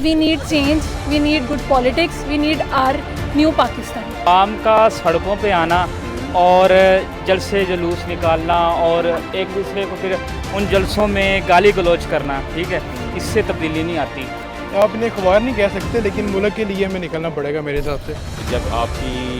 we need change, we need good politics, we need our new Pakistan. आम का सड़कों पे आना और जलसे जुलूस निकालना और एक दूसरे को फिर उन जलसों में गाली गलौज करना, ठीक है, इससे तब्दीली नहीं आती। आप इन्हें अखबार नहीं कह सकते, लेकिन मुल्क के लिए हमें निकलना पड़ेगा मेरे हिसाब से। जब आपकी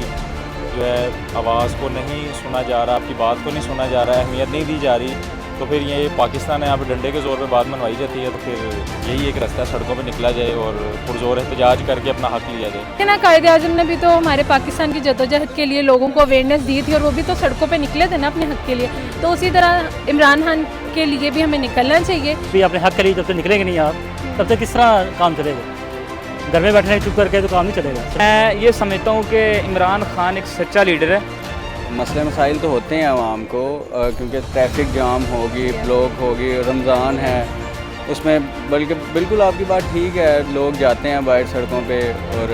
जो है आवाज़ को नहीं सुना जा रहा, आपकी बात को नहीं सुना जा रहा है, अहमियत नहीं दी जा रही, तो फिर ये पाकिस्तान है, यहाँ पे डंडे के ज़ोर पे बात मनवाई जाती है, तो फिर यही एक रास्ता सड़कों पे निकला जाए और पुरजोर एहतजाज करके अपना हक़ लिया जाए। ना कायदे आज़म ने भी तो हमारे पाकिस्तान की जद्दोजहद के लिए लोगों को अवेयरनेस दी थी और वो भी तो सड़कों पे निकले थे ना अपने हक़ के लिए, तो उसी तरह इमरान खान के लिए भी हमें निकलना चाहिए। भी अपने हक़ के लिए जब तक निकलेंगे नहीं आप, तब तक किस तरह काम चलेगा? घर में बैठने चुप करके तो काम नहीं चलेगा। मैं ये समझता हूँ कि इमरान खान एक सच्चा लीडर है। मसले मसाइल तो होते हैं आवाम को, क्योंकि ट्रैफिक जाम होगी, ब्लॉक होगी, रमज़ान है, उसमें बल्कि बिल्कुल आपकी बात ठीक है, लोग जाते हैं बाहर सड़कों पे और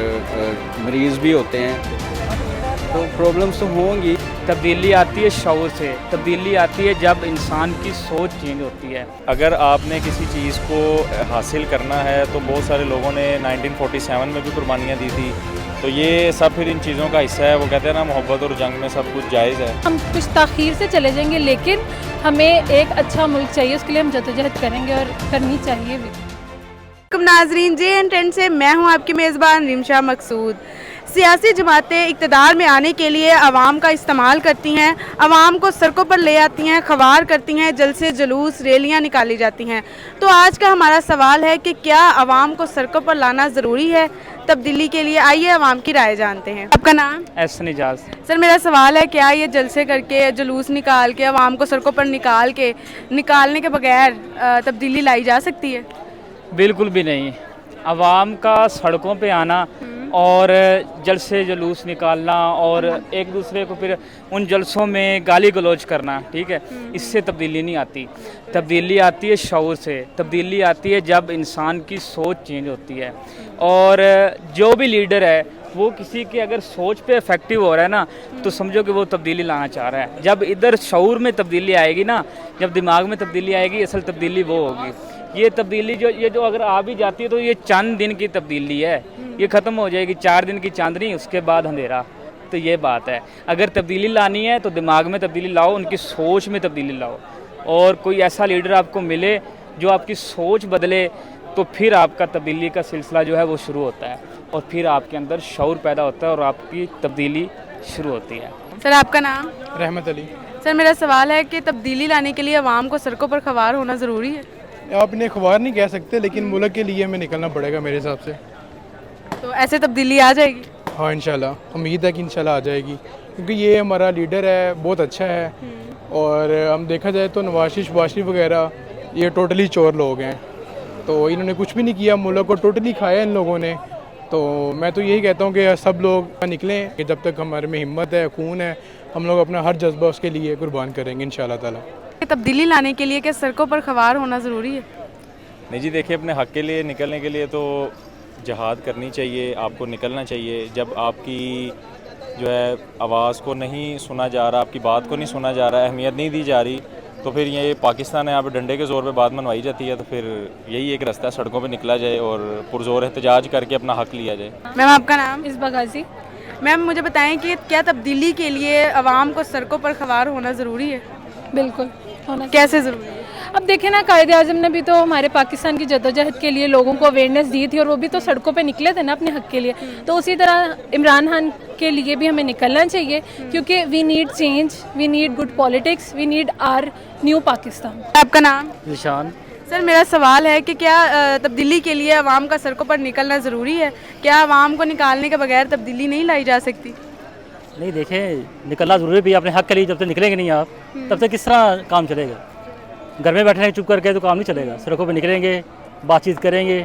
मरीज़ भी होते हैं, तो प्रॉब्लम्स तो होंगी। तब्दीली आती है शऊर से, तब्दीली आती है जब इंसान की सोच चेंज होती है। अगर आपने किसी चीज़ को हासिल करना है तो बहुत सारे लोगों ने 1947 में भी कुर्बानियाँ दी थी, तो ये सब फिर इन चीज़ों का हिस्सा है। वो कहते हैं ना, मोहब्बत और जंग में सब कुछ जायज़ है। हम कुछ ताख़ीर से चले जाएंगे, लेकिन हमें एक अच्छा मुल्क चाहिए, उसके लिए हम जद्दोजहद करेंगे और करनी चाहिए भी। नाजरीन, JN10 से मैं हूं आपकी मेज़बान रिमशा मकसूद। सियासी जमातें इक़्तिदार में आने के लिए आवाम का इस्तेमाल करती हैं, आवाम को सड़कों पर ले आती हैं, खवार करती हैं, जलसे जुलूस रैलियां निकाली जाती हैं। तो आज का हमारा सवाल है कि क्या आवाम को सड़कों पर लाना ज़रूरी है तब्दीली के लिए? आइए आवाम की राय जानते हैं। आपका नाम? एहसन इजाज़। सर, मेरा सवाल है, क्या ये जलसे करके, जुलूस निकाल के, आवाम को सड़कों पर निकालने के बगैर तब्दीली लाई जा सकती है? बिल्कुल भी नहीं। आवाम का सड़कों पे आना और जलसे जुलूस निकालना और एक दूसरे को फिर उन जलसों में गाली गलौज करना, ठीक है, इससे तब्दीली नहीं आती। तब्दीली आती है शऊर से, तब्दीली आती है जब इंसान की सोच चेंज होती है। और जो भी लीडर है वो किसी की अगर सोच पे इफेक्टिव हो रहा है ना, तो समझो कि वो तब्दीली लाना चाह रहा है। जब इधर शऊर में तब्दीली आएगी ना, जब दिमाग में तब्दीली आएगी, असल तब्दीली वो होगी। ये तब्दीली जो अगर आ भी जाती है तो ये चंद दिन की तब्दीली है, ये ख़त्म हो जाएगी। 4 दिन की चांदनी, उसके बाद अंधेरा। तो ये बात है, अगर तब्दीली लानी है तो दिमाग में तब्दीली लाओ, उनकी सोच में तब्दीली लाओ, और कोई ऐसा लीडर आपको मिले जो आपकी सोच बदले, तो फिर आपका तब्दीली का सिलसिला जो है वो शुरू होता है, और फिर आपके अंदर शऊर पैदा होता है और आपकी तब्दीली शुरू होती है। सर, आपका नाम? रहमत अली। सर, मेरा सवाल है कि तब्दीली लाने के लिए आवाम को सड़कों पर खवार होना ज़रूरी है? आप इन्हें अखबार नहीं कह सकते, लेकिन मुल्क के लिए हमें निकलना पड़ेगा मेरे हिसाब से। तो ऐसे तब्दीली आ जाएगी? हाँ, इंशाल्लाह, उम्मीद है कि इंशाल्लाह आ जाएगी, क्योंकि ये हमारा लीडर है, बहुत अच्छा है। और हम देखा जाए तो नवाज शरीफ वगैरह ये टोटली चोर लोग हैं, तो इन्होंने कुछ भी नहीं किया, मुल्क को टोटली खाया इन लोगों ने। तो मैं तो यही कहता हूँ कि सब लोग निकलें, कि जब तक हमारे में हिम्मत है, खून है, हम लोग अपना हर जज्बा उसके लिए कुर्बान करेंगे इंशाल्लाह ताला। तब्दीली लाने के लिए क्या सड़कों पर खवार होना ज़रूरी है? नहीं जी, देखिए, अपने हक़ के लिए निकलने के लिए तो जहाद करनी चाहिए, आपको निकलना चाहिए। जब आपकी जो है आवाज़ को नहीं सुना जा रहा, आपकी बात को नहीं सुना जा रहा है, अहमियत नहीं दी जा रही, तो फिर ये पाकिस्तान है, यहाँ पे डंडे के ज़ोर पे बात मनवाई जाती है, तो फिर यही एक रास्ता सड़कों पे निकला जाए और पुरजोर एहतजाज करके अपना हक़ लिया जाए। मैम, आपका नाम? इसबा गाजी। मैम, मुझे बताएं कि क्या तब्दीली के लिए आवाम को सड़कों पर खवार होना ज़रूरी है? बिल्कुल होना। कैसे ज़रूरी है? अब देखें ना, कायदे आज़म ने भी तो हमारे पाकिस्तान की जद्दोजहद के लिए लोगों को अवेयरनेस दी थी और वो भी तो सड़कों पे निकले थे ना अपने हक़ के लिए, तो उसी तरह इमरान खान के लिए भी हमें निकलना चाहिए, क्योंकि we need change, we need good politics, we need our new Pakistan. आपका नाम? निशान। सर, मेरा सवाल है कि क्या तब्दीली के लिए आवाम का सड़कों पर निकलना ज़रूरी है? क्या आवाम को निकालने के बगैर तब्दीली नहीं लाई जा सकती? नहीं, देखें, निकलना ज़रूरी भी अपने हक़ के लिए जब तक निकलेंगे नहीं आप, तब तक किस तरह काम चलेगा? घर में बैठने चुप करके तो काम नहीं चलेगा। सड़कों पे निकलेंगे, बातचीत करेंगे,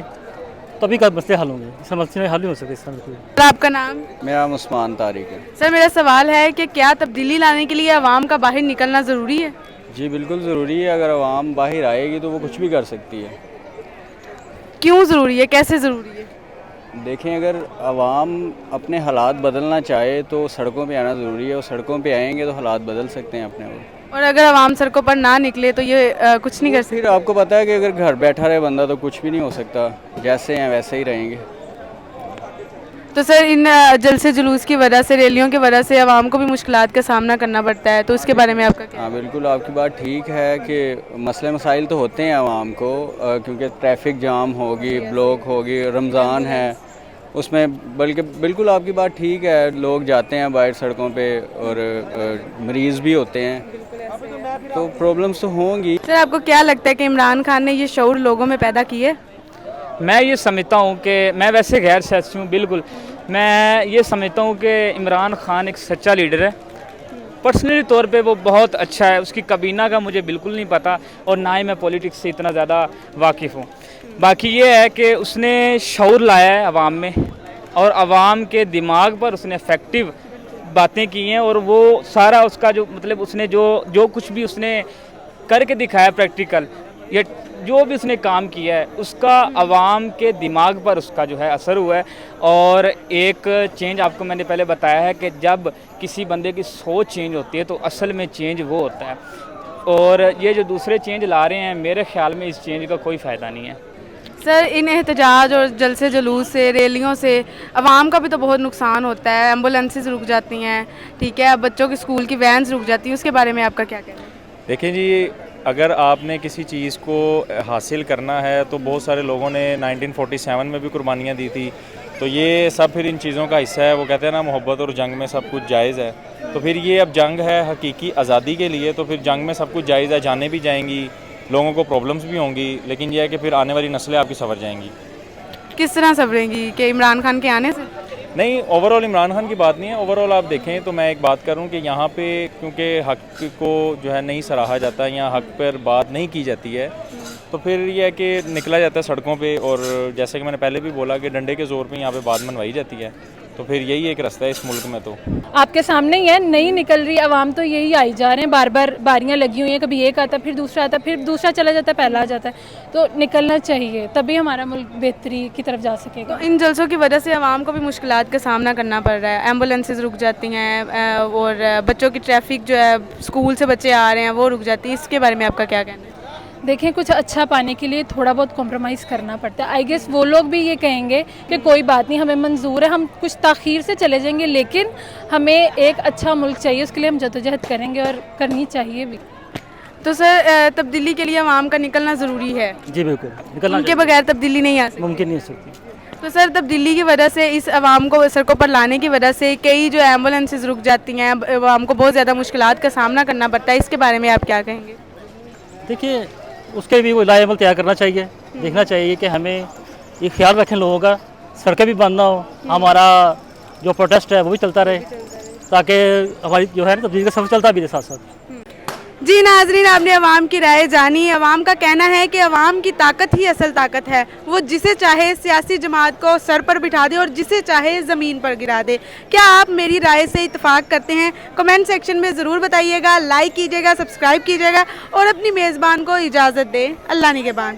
तभी का मसले हल होंगे। इस मसले हल नहीं हो सकते इस तरह कोई। सर, आपका नाम? मेरा उस्मान तारिक है। सर, मेरा सवाल है कि क्या तब्दीली लाने के लिए आवाम का बाहर निकलना ज़रूरी है? जी बिल्कुल ज़रूरी है। अगर आवाम बाहर आएगी तो वो कुछ भी कर सकती है। क्यों ज़रूरी है, कैसे ज़रूरी है? देखें, अगर आवाम अपने हालात बदलना चाहे तो सड़कों पे आना ज़रूरी है, और सड़कों पे आएंगे तो हालात बदल सकते हैं अपने वो। اور اگر عوام سڑکوں پر نہ نکلے تو یہ کچھ نہیں کر سکتے. پھر آپ کو پتہ ہے کہ اگر گھر بیٹھا رہے بندہ تو کچھ بھی نہیں ہو سکتا, جیسے ہیں ویسے ہی رہیں گے. تو سر ان جلسے جلوس کی وجہ سے, ریلیوں کی وجہ سے عوام کو بھی مشکلات کا سامنا کرنا پڑتا ہے, تو اس کے بارے میں آپ کا کیا؟ ہاں بالکل آپ کی بات ٹھیک ہے کہ مسئلے مسائل تو ہوتے ہیں عوام کو, کیونکہ ٹریفک جام ہوگی, بلاک ہوگی, رمضان ہے اس میں, بلکہ بالکل آپ کی بات ٹھیک ہے, لوگ جاتے ہیں باہر سڑکوں پہ اور مریض بھی ہوتے ہیں, تو پرابلمس تو ہوں گی. سر آپ کو کیا لگتا ہے کہ عمران خان نے یہ شعور لوگوں میں پیدا کی ہے؟ میں یہ سمجھتا ہوں کہ میں ویسے غیر سیاسی ہوں بالکل, میں یہ سمجھتا ہوں کہ عمران خان ایک سچا لیڈر ہے. پرسنلی طور پہ وہ بہت اچھا ہے, اس کی کابینہ کا مجھے بالکل نہیں پتہ اور نہ ہی میں پولیٹکس سے اتنا زیادہ واقف ہوں. باقی یہ ہے کہ اس نے شعور لایا ہے عوام میں, اور عوام کے دماغ پر اس نے افیکٹو باتیں کی ہیں, اور وہ سارا اس کا جو مطلب اس نے جو کچھ بھی اس نے کر کے دکھایا پریکٹیکل, یا جو بھی اس نے کام کیا ہے اس کا عوام کے دماغ پر اس کا جو ہے اثر ہوا ہے. اور ایک چینج آپ کو میں نے پہلے بتایا ہے کہ جب کسی بندے کی سوچ چینج ہوتی ہے تو اصل میں چینج وہ ہوتا ہے, اور یہ جو دوسرے چینج لا رہے ہیں میرے خیال میں اس چینج کا کوئی فائدہ نہیں ہے. سر ان احتجاج اور جلسے جلوس سے, ریلیوں سے عوام کا بھی تو بہت نقصان ہوتا ہے. ایمبولینسز رک جاتی ہیں, ٹھیک ہے, بچوں کی اسکول کی وینز رک جاتی ہیں, اس کے بارے میں آپ کا کیا کہنا ہے؟ دیکھیں جی, اگر آپ نے کسی چیز کو حاصل کرنا ہے تو بہت سارے لوگوں نے 1947 میں بھی قربانیاں دی تھی, تو یہ سب پھر ان چیزوں کا حصہ ہے. وہ کہتے ہیں نا محبت اور جنگ میں سب کچھ جائز ہے, تو پھر یہ اب جنگ ہے حقیقی آزادی کے لیے, تو پھر جنگ میں سب کچھ جائز ہے. جانیں بھی جائیں گی, لوگوں کو پرابلمس بھی ہوں گی, لیکن یہ ہے کہ پھر آنے والی نسلیں آپ کی سنور جائیں گی. کس طرح سنوریں گی؟ کہ عمران خان کے آنے سے؟ نہیں, اوور آل عمران خان کی بات نہیں ہے. اوور آل آپ دیکھیں تو میں ایک بات کروں کہ یہاں پہ کیونکہ حق کو جو ہے نہیں سراہا جاتا, یہاں حق پر بات نہیں کی جاتی ہے, تو پھر یہ ہے کہ نکلا جاتا ہے سڑکوں پہ, اور جیسے کہ میں نے پہلے بھی بولا کہ ڈنڈے کے زور پہ یہاں پہ بات منوائی جاتی ہے. تو پھر یہی ایک رستہ ہے اس ملک میں. تو آپ کے سامنے ہی ہے, نہیں نکل رہی عوام, تو یہی آئی جا رہے ہیں, بار بار باریاں لگی ہوئی ہیں, کبھی ایک آتا ہے پھر دوسرا آتا ہے, پھر دوسرا چلا جاتا ہے پہلا آ جاتا ہے. تو نکلنا چاہیے, تبھی ہمارا ملک بہتری کی طرف جا سکے گا. ان جلسوں کی وجہ سے عوام کو بھی مشکلات کا سامنا کرنا پڑ رہا ہے. ایمبولینسز رک جاتی ہیں, اور بچوں کی ٹریفک جو ہے, اسکول سے بچے آ رہے ہیں وہ رک جاتی ہے. اس کے بارے میں آپ کا کیا کہنا ہے؟ دیکھیں, کچھ اچھا پانے کے لیے تھوڑا بہت کمپرومائز کرنا پڑتا ہے. آئی گیس وہ لوگ بھی یہ کہیں گے کہ کوئی بات نہیں, ہمیں منظور ہے, ہم کچھ تاخیر سے چلے جائیں گے, لیکن ہمیں ایک اچھا ملک چاہیے, اس کے لیے ہم جدوجہد کریں گے اور کرنی چاہیے بھی. تو سر تبدیلی کے لیے عوام کا نکلنا ضروری ہے. جی بالکل, نکلنا ان کے بغیر تبدیلی نہیں آ سکتی, ممکن نہیں ہو سکتی. تو سر تبدیلی کی وجہ سے اس عوام کو سڑکوں پر لانے کی وجہ سے کئی جو ایمبولینسز رک جاتی ہیں, عوام کو بہت زیادہ مشکلات کا سامنا کرنا پڑتا ہے. اس کے بارے میں آپ کیا کہیں گے؟ دیکھیے, اس کے بھی وہ لائے عمل تیار کرنا چاہیے. دیکھنا چاہیے کہ ہمیں یہ خیال رکھیں لوگوں کا, سڑکیں بھی بند نہ ہو, ہمارا جو پروٹیسٹ ہے وہ بھی چلتا رہے, تاکہ ہماری جو ہے نا تبدیلی کا سفر چلتا بھی رہے ساتھ ساتھ. جی ناظرین, آپ نے عوام کی رائے جانی. عوام کا کہنا ہے کہ عوام کی طاقت ہی اصل طاقت ہے, وہ جسے چاہے سیاسی جماعت کو سر پر بٹھا دے اور جسے چاہے زمین پر گرا دے. کیا آپ میری رائے سے اتفاق کرتے ہیں؟ کمنٹ سیکشن میں ضرور بتائیے گا, لائک کیجیے گا, سبسکرائب کیجیے گا, اور اپنی میزبان کو اجازت دیں. اللہ نگہبان.